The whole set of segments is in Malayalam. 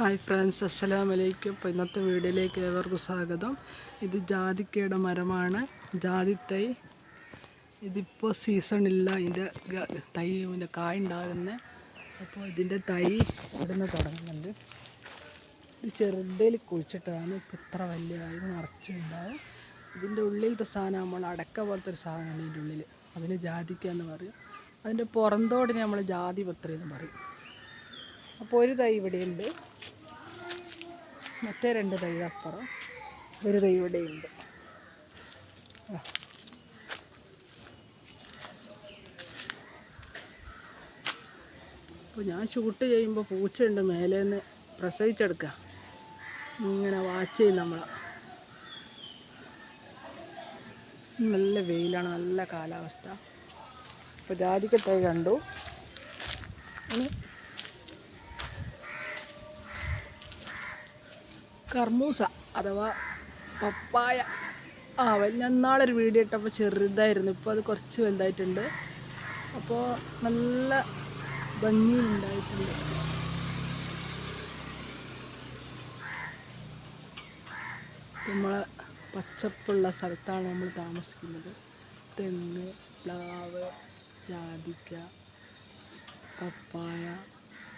ഹായ് ഫ്രണ്ട്സ്, അസ്സലാമു അലൈക്കും. ഇപ്പോൾ ഇന്നത്തെ വീഡിയോയിലേക്ക് ഏവർക്കും സ്വാഗതം. ഇത് ജാതിക്കയുടെ മരമാണ്, ജാതിത്തൈ. ഇതിപ്പോൾ സീസണില്ല, ഇതിൻ്റെ തൈ ഇതിൻ്റെ കായ ഉണ്ടാകുന്നത്. അപ്പോൾ ഇതിൻ്റെ തൈ ഇവിടുന്ന് തുടങ്ങുന്നുണ്ട്. ഇത് ചെറുതിൽ കുഴിച്ചിട്ടതാണ്, ഇപ്പോൾ ഇത്ര വലിയതായി നിറച്ചുണ്ടാവും. ഇതിൻ്റെ ഉള്ളിലത്തെ സാധനം നമ്മൾ അടക്ക പോലത്തെ ഒരു സാധനമാണ് ഇതിൻ്റെ ഉള്ളിൽ, അതിന് ജാതിക്ക എന്ന് പറയും. അതിൻ്റെ പുറന്തോടിനെ നമ്മൾ ജാതി പത്രി എന്ന് പറയും. അപ്പോൾ ഒരു തൈ ഇവിടെയുണ്ട്, മറ്റേ രണ്ട് തൈ അപ്പുറം, ഒരു തൈ ഇവിടെയുണ്ട്. അപ്പോൾ ഞാൻ ഷൂട്ട് ചെയ്യുമ്പോൾ പൂച്ചയുണ്ട് മേലേന്ന് പ്രസവിച്ചെടുക്കുക, ഇങ്ങനെ വാച്ച് ചെയ്യും നമ്മളെ. നല്ല വെയിലാണ്, നല്ല കാലാവസ്ഥ. അപ്പോൾ ജാതിക്ക തൈ കണ്ടു. കർമൂസ അഥവാ പപ്പായ. ഞാൻ നാളൊരു വീഡിയോ ഇട്ടപ്പോൾ ചെറുതായിരുന്നു, ഇപ്പോൾ അത് കുറച്ച് വലുതായിട്ടുണ്ട്. അപ്പോൾ നല്ല ഭംഗിയുണ്ടായിട്ടുണ്ട്. നമ്മളെ പച്ചപ്പുള്ള സ്ഥലത്താണ് നമ്മൾ താമസിക്കുന്നത്. തെങ്ങ്, പ്ലാവ്, ജാതിക്ക, പപ്പായ,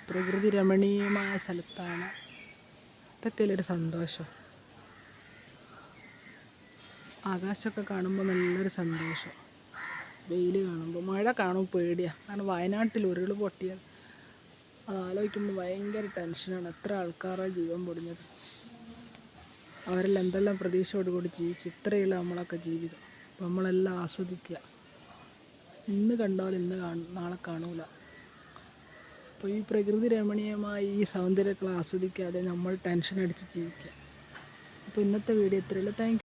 പ്രകൃതി രമണീയമായ സ്ഥലത്താണ്. ഇതൊക്കെ ഒരു സന്തോഷം. ആകാശമൊക്കെ കാണുമ്പോൾ നല്ലൊരു സന്തോഷം. വെയിൽ കാണുമ്പോൾ, മഴ കാണുമ്പോൾ പേടിയാണ്. കാരണം വയനാട്ടിൽ ഉരുൾ പൊട്ടിയത് അത് ആലോചിക്കുമ്പോൾ ഭയങ്കര ടെൻഷനാണ്. എത്ര ആൾക്കാരാണ് ജീവൻ പൊടിഞ്ഞത്. അവരെല്ലാം എന്തെല്ലാം പ്രതീക്ഷയോടുകൂടി ജീവിച്ചു. ഇത്രയുള്ള നമ്മളൊക്കെ ജീവിതം. അപ്പോൾ നമ്മളെല്ലാം ആസ്വദിക്കുക. ഇന്ന് കണ്ടാൽ ഇന്ന് നാളെ കാണൂല. അപ്പോൾ ഈ പ്രകൃതി രമണീയമായി ഈ സൗന്ദര്യങ്ങൾ ആസ്വദിക്കാതെ നമ്മൾ ടെൻഷൻ അടിച്ച് ജീവിക്കുക. അപ്പോൾ ഇന്നത്തെ വീഡിയോ ഇത്രയല്ല. Thank you.